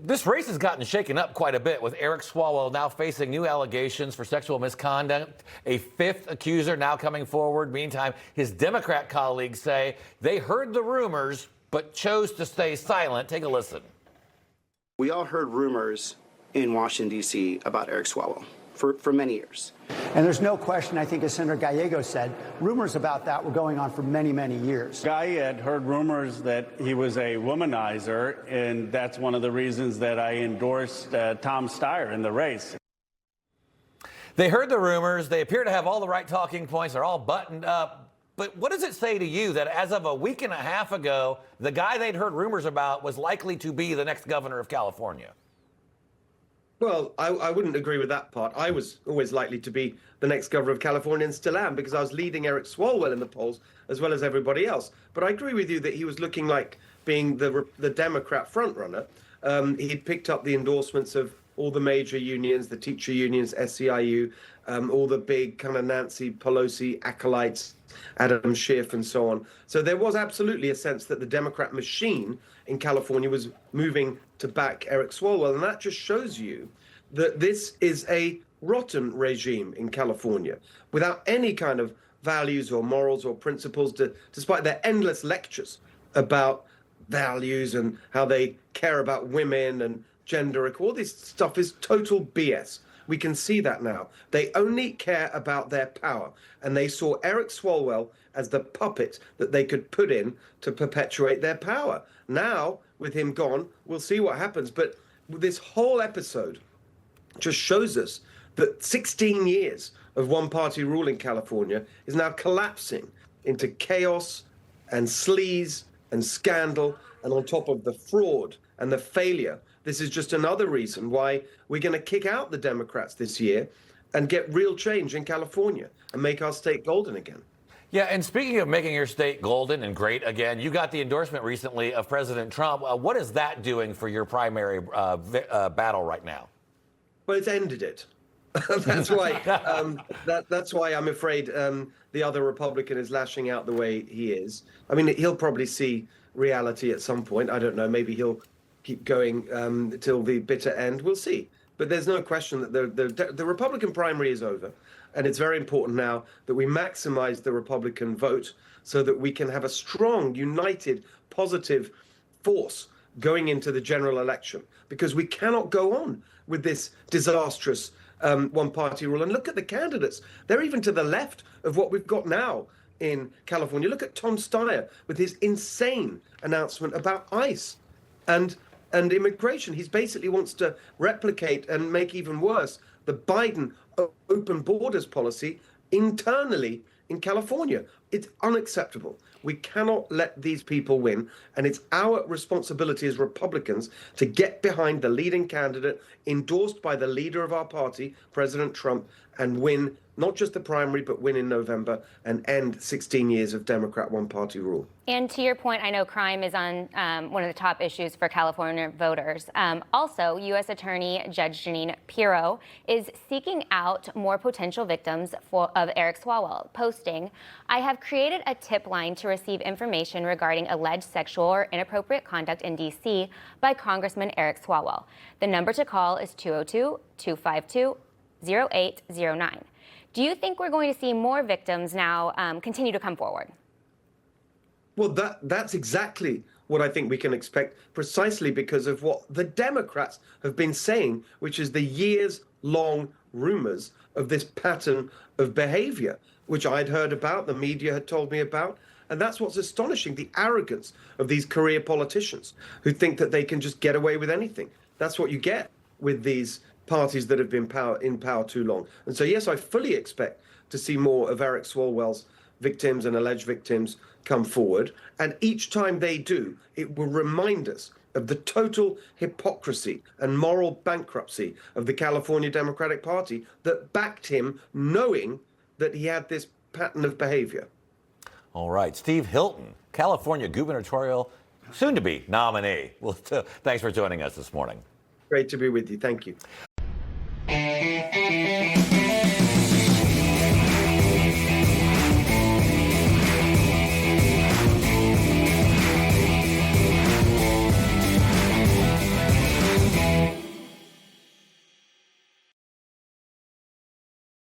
This race has gotten shaken up quite a bit, with Eric Swalwell now facing new allegations for sexual misconduct, a fifth accuser now coming forward. Meantime, his Democrat colleagues say they heard the rumors but chose to stay silent. Take a listen. We all heard rumors in Washington, D.C. about Eric Swalwell for many years. And there's no question, I think, as Senator Gallego said, rumors about that were going on for many, many years. Guy had heard rumors that he was a womanizer, and that's one of the reasons that I endorsed Tom Steyer in the race. They heard the rumors. They appear to have all the right talking points. They're all buttoned up. But what does it say to you that as of a week and a half ago, the guy they'd heard rumors about was likely to be the next governor of California? Well, I wouldn't agree with that part. I was always likely to be the next governor of California and still am, because I was leading Eric Swalwell in the polls as well as everybody else. But I agree with you that he was looking like being the Democrat frontrunner. He'd picked up the endorsements of all the major unions, the teacher unions, SEIU, all the big kind of Nancy Pelosi acolytes, Adam Schiff and so on. So there was absolutely a sense that the Democrat machine in California was moving to back Eric Swalwell. And that just shows you that this is a rotten regime in California without any kind of values or morals or principles, despite their endless lectures about values and how they care about women and gender. All this stuff is total BS. We can see that now. They only care about their power. And they saw Eric Swalwell as the puppet that they could put in to perpetuate their power. Now, with him gone, we'll see what happens. But this whole episode just shows us that 16 years of one-party rule in California is now collapsing into chaos and sleaze and scandal, and on top of the fraud and the failure. This is just another reason why we're going to kick out the Democrats this year and get real change in California and make our state golden again. Yeah, and speaking of making your state golden and great again, you got the endorsement recently of President Trump. What is that doing for your primary battle right now? Well, it's ended it. That's why. That's why I'm afraid the other Republican is lashing out the way he is. I mean, he'll probably see reality at some point. I don't know. Maybe he'll keep going till the bitter end. We'll see. But there's no question that the Republican primary is over. And it's very important now that we maximize the Republican vote so that we can have a strong, united, positive force going into the general election. Because we cannot go on with this disastrous one-party rule. And look at the candidates. They're even to the left of what we've got now in California. Look at Tom Steyer with his insane announcement about ICE and immigration. He basically wants to replicate and make even worse the Biden open borders policy internally in California. It's unacceptable. We cannot let these people win, and it's our responsibility as Republicans to get behind the leading candidate endorsed by the leader of our party, President Trump, and win not just the primary, but win in November and end 16 years of Democrat one-party rule. And to your point, I know crime is on one of the top issues for California voters. Also, U.S. Attorney Judge Jeanine Pirro is seeking out more potential victims of Eric Swalwell, posting, "I have created a tip line to receive information regarding alleged sexual or inappropriate conduct in D.C. by Congressman Eric Swalwell. The number to call is 202-252-0809. Do you think we're going to see more victims now continue to come forward? Well, that's exactly what I think we can expect, precisely because of what the Democrats have been saying, which is the years-long rumors of this pattern of behavior, which I'd heard about, the media had told me about. And that's what's astonishing, the arrogance of these career politicians who think that they can just get away with anything. That's what you get with these parties that have been in power too long. And so, yes, I fully expect to see more of Eric Swalwell's victims and alleged victims come forward. And each time they do, it will remind us of the total hypocrisy and moral bankruptcy of the California Democratic Party that backed him knowing that he had this pattern of behavior. All right, Steve Hilton, California gubernatorial soon-to-be nominee. Well, thanks for joining us this morning. Great to be with you. Thank you.